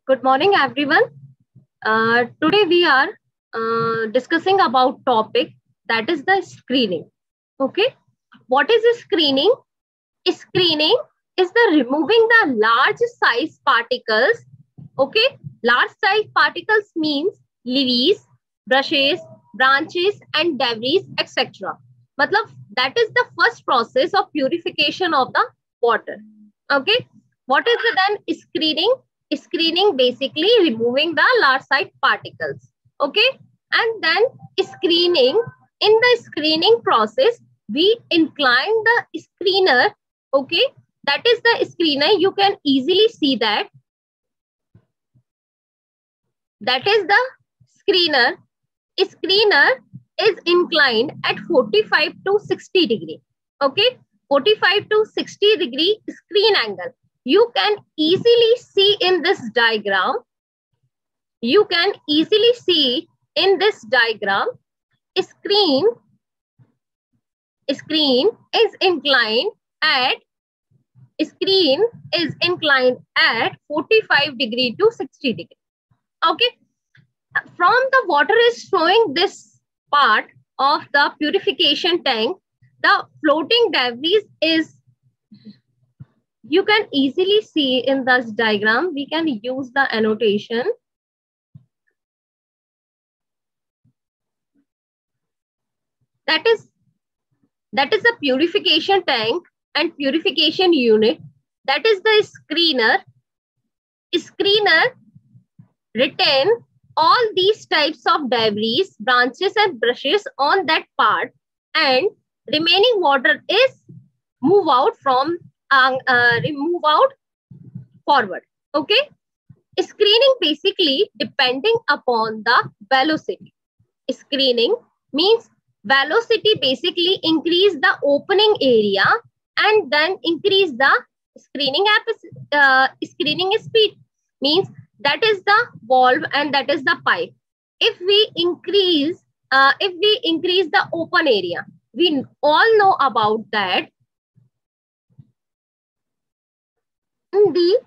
Good morning, everyone. Today we are discussing about topic that is the screening. Okay, what is screening? Screening is the removing the large size particles. Okay, large size particles means leaves, brushes, branches, and debris, etc. मतलब that is the first process of purification of the water. Okay, what is the then screening? Screening basically removing the large size particles. Okay, and then screening, in the screening process we incline the screener. Okay, that is the screener. You can easily see that is the screener. Screener is inclined at 45 to 60 degree. Okay, 45 to 60 degree screen angle. You can easily see in this diagram. You can easily see in this diagram. Screen is inclined at 45 degree to 60 degree. Okay, from the water is showing this part of the purification tank. The floating debris is, you can easily see in this diagram. We can use the annotation. That is a purification tank and purification unit. That is the screener. Screener retain all these types of debris, branches and brushes on that part, and remaining water is move out forward. Okay, screening basically depending upon the velocity. Screening means velocity basically increase the opening area and then increase the screening speed. Means that is the valve and that is the pipe. If we increase the open area, we all know about that. In the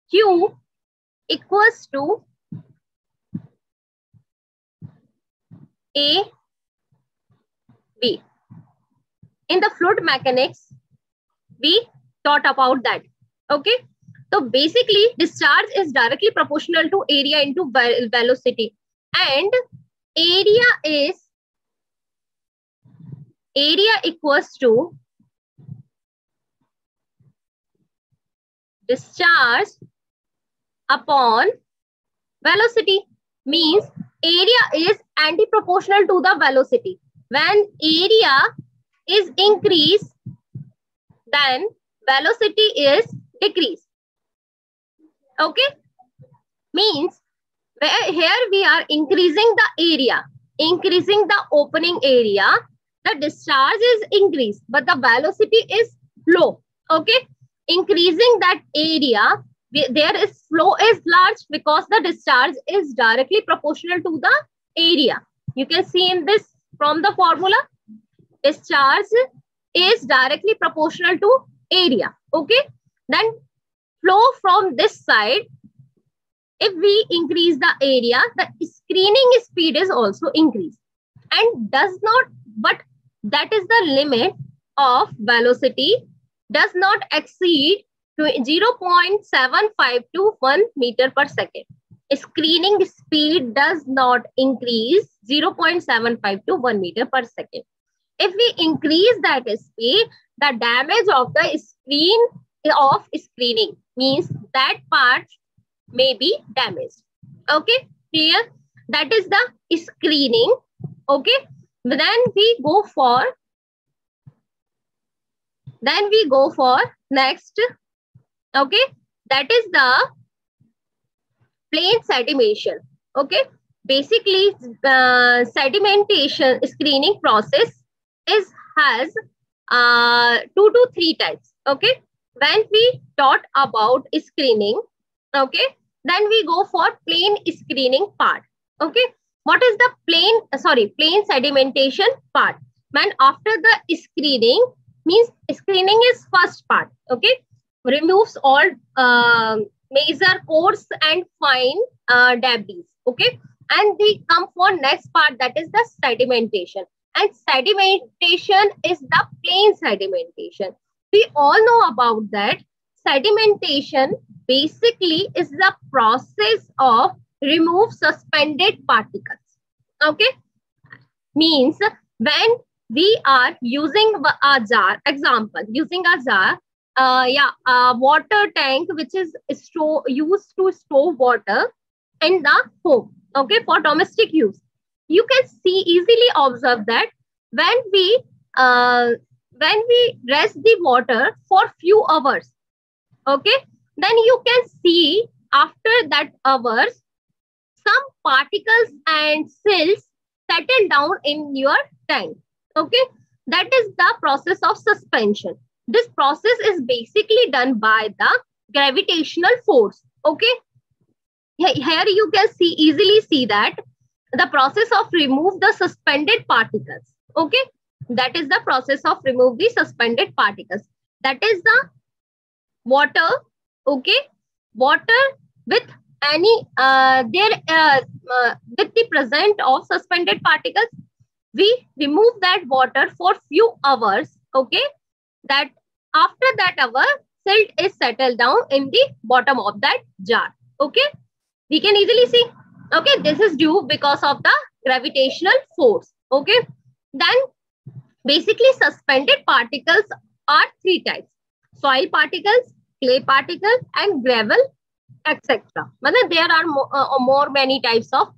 Q equals to A B. In the fluid mechanics, we taught about that. Okay, so basically discharge is directly proportional to area into velocity, and area equals to discharge upon velocity. Means area is anti-proportional to the velocity. When area is increased, then velocity is decreased. Okay, means here we are increasing the area, increasing the opening area. The discharge is increased, but the velocity is low. Okay, increasing that area, there is flow is large because the discharge is directly proportional to the area. You can see in this from the formula, discharge is directly proportional to area. Okay, then flow from this side. If we increase the area, the screening speed is also increased and does not, but that is the limit of velocity does not exceed to 0.75 to 1 meter per second. Screening speed does not increase 0.75 to 1 meter per second. If we increase that speed, the damage of the screening means that part may be damaged. Okay, clear? That is the screening. Okay, then we go for next. Okay, that is the plane sedimentation. Okay, basically sedimentation screening process has 2 to 3 types. Okay, when we taught about screening, okay, then we go for plane screening part. Okay, what is the plane sedimentation part? When after the screening, means screening is first part. Okay, removes all major coarse and fine debris. Okay, and we come for next part, that is the sedimentation. And sedimentation is the plain sedimentation. We all know about that. Sedimentation basically is the process of remove suspended particles. Okay, means when we are using a jar, example, using a jar, water tank which is used to store water in the home, okay, for domestic use. You can easily observe that when we rest the water for few hours, okay, then you can see after that hours some particles and cells settle down in your tank. Okay, that is the process of suspension. This process is basically done by the gravitational force. Okay, here you can easily see that the process of remove the suspended particles. Okay, that is the process of remove the suspended particles. That is the water. Okay, water with any with the present of suspended particles, we remove that water for few hours. Okay, that after that hour, silt is settled down in the bottom of that jar. Okay, we can easily see. Okay, this is due because of the gravitational force. Okay, then basically suspended particles are three types: soil particles, clay particles, and gravel, etc. There are many types of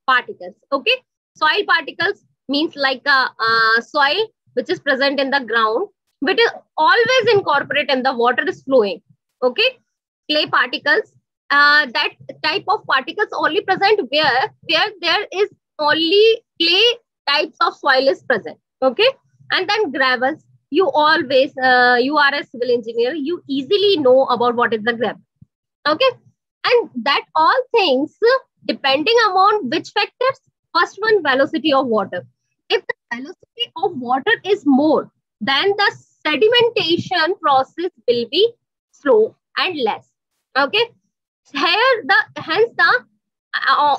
particles. Okay, soil particles means like a soil which is present in the ground, but is always incorporated in the water is flowing. Okay, clay particles, that type of particles only present where there is only clay types of soil is present. Okay, and then gravels, you always you are a civil engineer, you easily know about what is the gravel. Okay, and that all things depending upon which factors. First one, velocity of water. If the velocity of water is more, then the sedimentation process will be slow and less. Okay, here hence the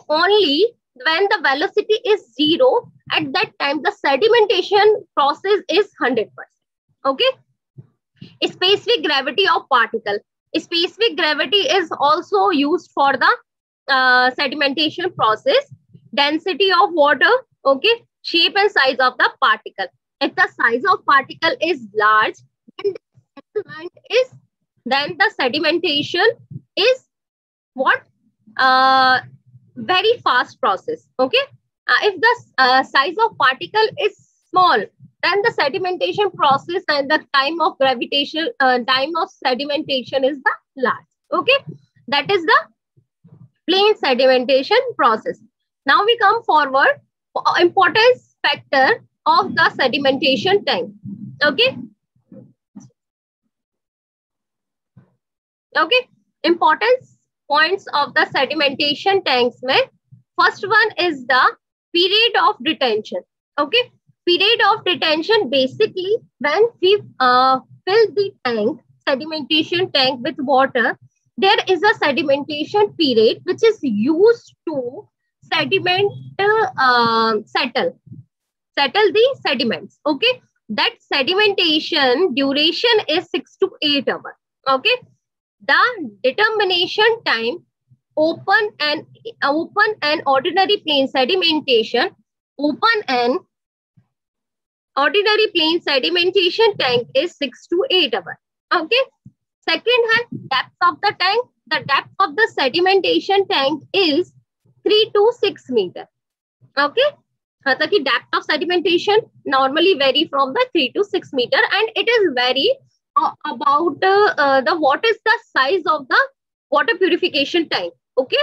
only when the velocity is 0, at that time the sedimentation process is 100%. Okay, specific gravity of particle. Specific gravity is also used for the sedimentation process. Density of water. Okay, shape and size of the particle. If the size of particle is large, then the sedimentation is what? Very fast process. Okay, if the size of particle is small, then the sedimentation process and the time of gravitation, time of sedimentation is the large. Okay, that is the plain sedimentation process. Now we come forward, importance factor of the sedimentation tank. Okay, okay, importance points of the sedimentation tanks mein, first one is the period of detention. Okay, period of detention, basically when we fill the tank, sedimentation tank with water, there is a sedimentation period which is used to sediment settle the sediments. Okay, that sedimentation duration is 6 to 8 hours. Okay, the determination time, open and ordinary plain sedimentation, open and ordinary plain sedimentation tank is 6 to 8 hours. Okay, second hand, depth of the tank. The depth of the sedimentation tank is 3 to 6 meters. Okay, the depth of sedimentation normally vary from the 3 to 6 meters, and it is vary about what is the size of the water purification tank. Okay,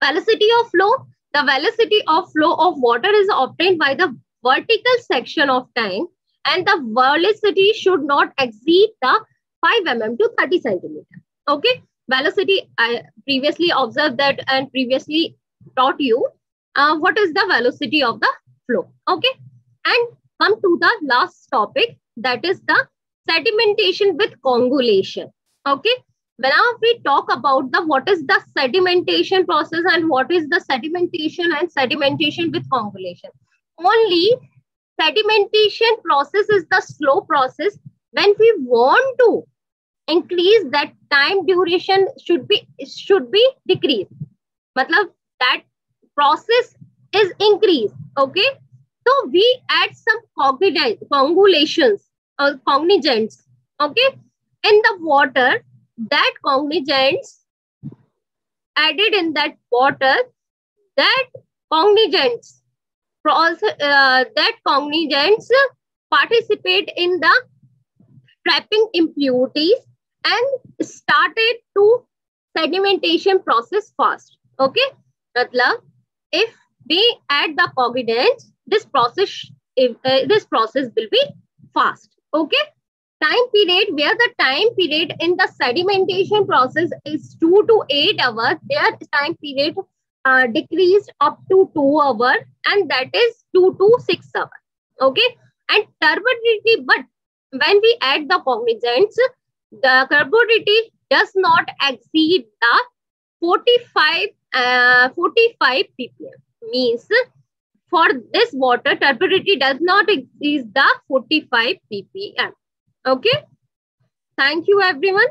velocity of flow. The velocity of flow of water is obtained by the vertical section of tank, and the velocity should not exceed the 5 mm to 30 centimeter. Okay, velocity, I previously observed that and previously taught you what is the velocity of the flow. Okay, and come to the last topic, that is the sedimentation with coagulation. Okay. Now we talk about the what is the sedimentation process and what is the sedimentation and sedimentation with coagulation. Only sedimentation process is the slow process. When we want to increase that time duration should be decreased. Matlab that process is increased. Okay. So we add some coagulations or cognizants. Okay. In the water, that cognizants added in that water, that cognizants participate in the trapping impurities and started to sedimentation process fast. Okay, matlab if we add the cognizants, this process will be fast. Okay. Time period, where the time period in the sedimentation process is 2 to 8 hours, their time period decreased up to 2 hours, and that is 2 to 6 hours. Okay. And turbidity, but when we add the cognizants, the turbidity does not exceed the 45 ppm. Means for this water, turbidity does not exceed the 45 ppm. Okay. Thank you, everyone.